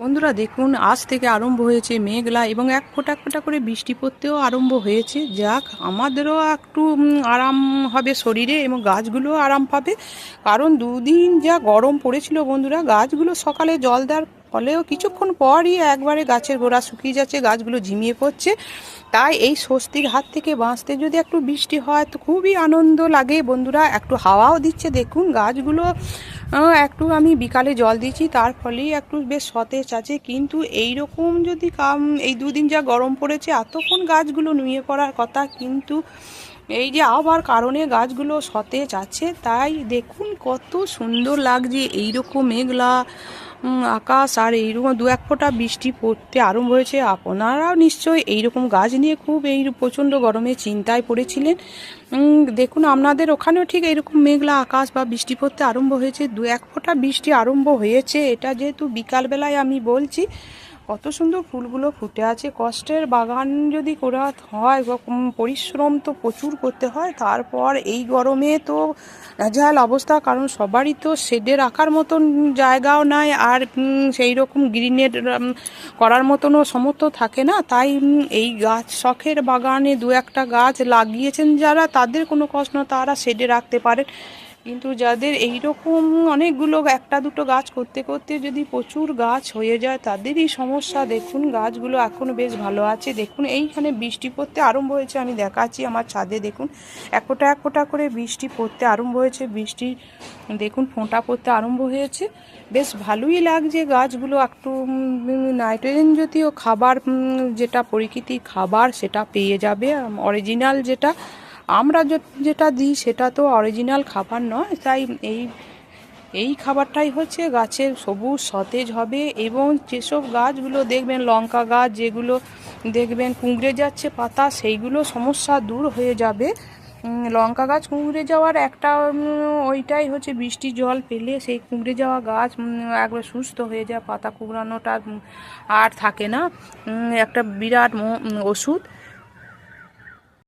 বন্ধুরা দেখুন, আজ থেকে আরম্ভ হয়েছে মেঘলা এবং এক ফোঁটা এক ফোঁটা করে বৃষ্টি পড়তেও আরম্ভ হয়েছে। যাক, আমাদেরও একটু আরাম হবে শরীরে এবং গাছগুলোও আরাম পাবে। কারণ দুদিন যা গরম পড়েছিল বন্ধুরা, গাছগুলো সকালে জল দেওয়ার ফলেও কিছুক্ষণ পরই একবারে গাছের গোড়া শুকিয়ে যাচ্ছে, গাছগুলো ঝিমিয়ে পড়ছে। তাই এই স্বস্তির হাত থেকে বাঁচতে যদি একটু বৃষ্টি হয় তো খুবই আনন্দ লাগে বন্ধুরা। একটু হাওয়াও দিচ্ছে, দেখুন গাছগুলো একটু আমি বিকালে জল দিয়েছি, তার ফলেই একটু বেশ সতেজ আছে। কিন্তু এই রকম যদি এই দুদিন যা গরম পড়েছে, এতক্ষণ গাছগুলো নুয়ে পড়ার কথা, কিন্তু এই যে আবহাওয়ার কারণে গাছগুলো সতেজ আছে। তাই দেখুন কত সুন্দর লাগছে এইরকম মেঘলা আকাশ, আর এইরকম দু এক ফোঁটা বৃষ্টি পড়তে আরম্ভ হয়েছে। আপনারাও নিশ্চয়ই এইরকম গাছ নিয়ে খুব এই প্রচণ্ড গরমে চিন্তায় পড়েছিলেন। দেখুন আপনাদের ওখানেও ঠিক এইরকম মেঘলা আকাশ বা বৃষ্টি পড়তে আরম্ভ হয়েছে, দু এক ফোঁটা বৃষ্টি আরম্ভ হয়েছে। এটা যেহেতু বিকালবেলায় আমি বলছি, কত সুন্দর ফুলগুলো ফুটে আছে। কষ্টের বাগান যদি করা হয়, পরিশ্রম তো প্রচুর করতে হয়, তারপর এই গরমে তো নাজেহাল অবস্থা। কারণ সবারই তো শেডে রাখার মতন জায়গাও নাই, আর সেই রকম গ্রিনের করার মতনও সমর্থ থাকে না। তাই এই গাছ শখের বাগানে দু একটা গাছ লাগিয়েছেন যারা, তাদের কোনো কষ্ট না, তারা শেডে রাখতে পারেন। কিন্তু যাদের এই রকম অনেকগুলো একটা দুটো গাছ করতে করতে যদি প্রচুর গাছ হয়ে যায়, তাদেরই সমস্যা। দেখুন গাছগুলো এখনও বেশ ভালো আছে। দেখুন এইখানে বৃষ্টি পড়তে আরম্ভ হয়েছে, আমি দেখাচ্ছি আমার ছাদে। দেখুন এক ফোঁটা করে বৃষ্টি পড়তে আরম্ভ হয়েছে। বৃষ্টি দেখুন ফোঁটা পড়তে আরম্ভ হয়েছে, বেশ ভালোই লাগছে। গাছগুলো একটু নাইট্রোজেন জাতীয় খাবার, যেটা প্রকৃতির খাবার, সেটা পেয়ে যাবে। অরিজিনাল যেটা আমরা যেটা দিই সেটা তো অরিজিনাল খাবার নয়। তাই এই এই খাবারটাই হচ্ছে গাছের সবুজ সতেজ হবে। এবং যেসব গাছগুলো দেখবেন, লঙ্কা গাছ যেগুলো দেখবেন কুঁকড়ে যাচ্ছে পাতা, সেইগুলো সমস্যা দূর হয়ে যাবে। লঙ্কা গাছ কুঁকড়ে যাওয়ার একটা ওইটাই হচ্ছে বৃষ্টির জল পেলে সেই কুঁকড়ে যাওয়া গাছ একবার সুস্থ হয়ে যায়, পাতা কুঁকড়ানোটা আর থাকে না। একটা বিরাট ওষুধ।